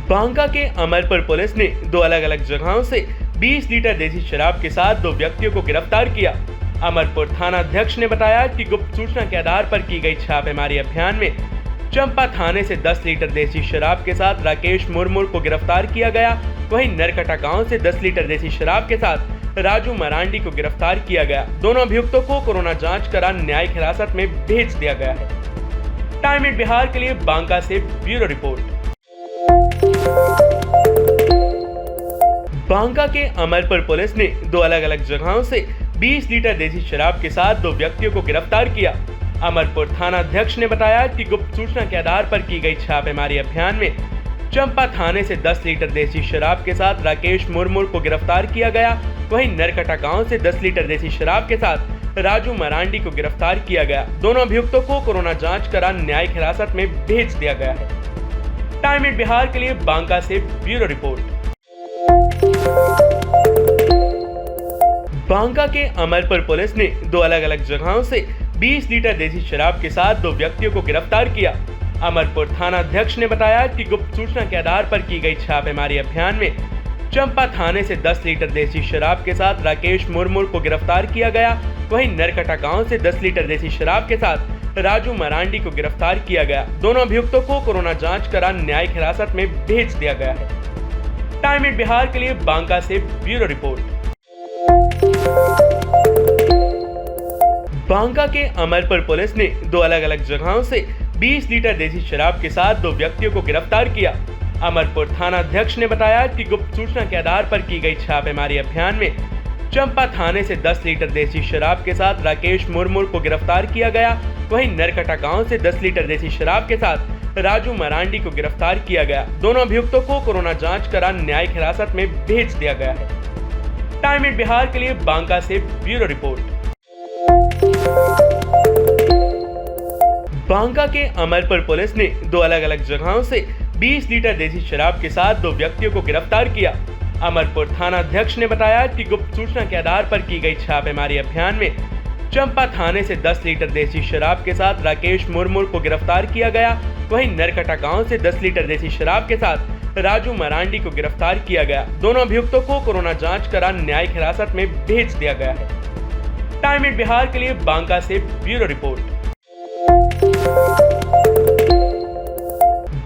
बांका के अमरपुर पुलिस ने दो अलग अलग जगहों से 20 लीटर देसी शराब के साथ दो व्यक्तियों को गिरफ्तार किया। अमरपुर थाना अध्यक्ष ने बताया कि गुप्त सूचना के आधार पर की गई छापेमारी अभियान में चंपा थाने से 10 लीटर देसी शराब के साथ राकेश मुर्मू को गिरफ्तार किया गया। वहीं नरकटा गांव से 10 लीटर देसी शराब के साथ राजू मरांडी को गिरफ्तार किया गया। दोनों अभियुक्तों को कोरोना जांच करा न्यायिक हिरासत में भेज दिया गया है। टाइम इन बिहार के लिए बांका से ब्यूरो रिपोर्ट। बांका के अमरपुर पुलिस ने दो अलग अलग जगहों से 20 लीटर देसी शराब के साथ दो व्यक्तियों को गिरफ्तार किया। अमरपुर थाना अध्यक्ष ने बताया कि गुप्त सूचना के आधार पर की गई छापेमारी अभियान में चंपा थाने से 10 लीटर देसी शराब के साथ राकेश मुर्मू को गिरफ्तार किया गया। वहीं नरकटा गांव से 10 लीटर देसी शराब के साथ राजू मरांडी को गिरफ्तार किया गया। दोनों अभियुक्तों को कोरोना जांच करा न्यायिक हिरासत में भेज दिया गया है। टाइम इन बिहार के लिए बांका से ब्यूरो रिपोर्ट। बांका के अमरपुर पुलिस ने दो अलग अलग जगहों से 20 लीटर देसी शराब के साथ दो व्यक्तियों को गिरफ्तार किया। अमरपुर थाना अध्यक्ष ने बताया कि गुप्त सूचना के आधार पर की गई छापेमारी अभियान में चंपा थाने से 10 लीटर देसी शराब के साथ राकेश मुर्मू को गिरफ्तार किया गया। वहीं नरकटा गांव से 10 लीटर देसी शराब के साथ राजू मरांडी को गिरफ्तार किया गया। दोनों अभियुक्तों को कोरोना जांच करा न्यायिक हिरासत में भेज दिया गया है। टाइम इन बिहार के लिए बांका से ब्यूरो रिपोर्ट। बांका के अमरपुर पुलिस ने दो अलग अलग जगहों से 20 लीटर देसी शराब के साथ दो व्यक्तियों को गिरफ्तार किया। अमरपुर थाना अध्यक्ष ने बताया कि गुप्त सूचना के आधार पर की गई छापेमारी अभियान में चंपा थाने से 10 लीटर देसी शराब के साथ राकेश मुर्मू को गिरफ्तार किया गया। वहीं नरकटा गांव से 10 लीटर देसी शराब के साथ राजू मरांडी को गिरफ्तार किया गया। दोनों अभियुक्तों को कोरोना जांच करा न्यायिक हिरासत में भेज दिया गया है। टाइम इन बिहार के लिए बांका से ब्यूरो रिपोर्ट। बांका के अमरपुर पुलिस ने दो अलग अलग जगहों से 20 लीटर देसी शराब के साथ दो व्यक्तियों को गिरफ्तार किया। अमरपुर थाना अध्यक्ष ने बताया कि गुप्त सूचना के आधार पर की गई छापेमारी अभियान में चंपा थाने से 10 लीटर देसी शराब के साथ राकेश मुर्मू को गिरफ्तार किया गया। वहीं नरकटा गांव से 10 लीटर देसी शराब के साथ राजू मरांडी को गिरफ्तार किया गया। दोनों अभियुक्तों को कोरोना जांच करा न्यायिक हिरासत में भेज दिया गया है। टाइम इन बिहार के लिए बांका से ब्यूरो रिपोर्ट।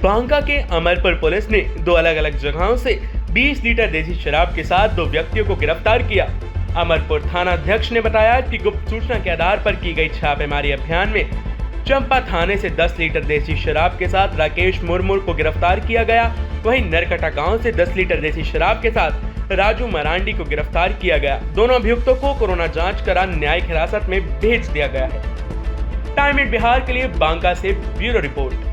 बांका के अमरपुर पुलिस ने दो अलग अलग जगहों से 20 लीटर देसी शराब के साथ दो व्यक्तियों को गिरफ्तार किया। अमरपुर थाना अध्यक्ष ने बताया कि गुप्त सूचना के आधार पर की गई छापेमारी अभियान में चंपा थाने से 10 लीटर देसी शराब के साथ राकेश मुर्मू को गिरफ्तार किया गया। वहीं नरकटा गांव से 10 लीटर देसी शराब के साथ राजू मरांडी को गिरफ्तार किया गया। दोनों अभियुक्तों को कोरोना जांच करा न्यायिक हिरासत में भेज दिया गया है। टाइम इन बिहार के लिए बांका से ब्यूरो रिपोर्ट।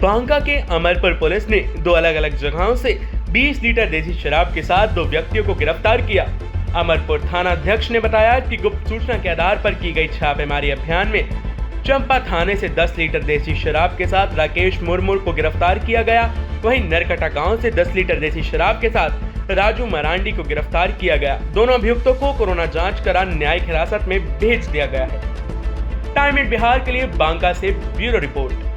बांका के अमरपुर पुलिस ने दो अलग अलग जगहों से 20 लीटर देसी शराब के साथ दो व्यक्तियों को गिरफ्तार किया। अमरपुर थाना अध्यक्ष ने बताया कि गुप्त सूचना के आधार पर की गई छापेमारी अभियान में चंपा थाने से 10 लीटर देसी शराब के साथ राकेश मुर्मू को गिरफ्तार किया गया। वहीं नरकटा गांव से 10 लीटर देसी शराब के साथ राजू मरांडी को गिरफ्तार किया गया। दोनों अभियुक्तों को कोरोना जांच करा न्यायिक हिरासत में भेज दिया गया है। टाइम इन बिहार के लिए बांका से ब्यूरो रिपोर्ट।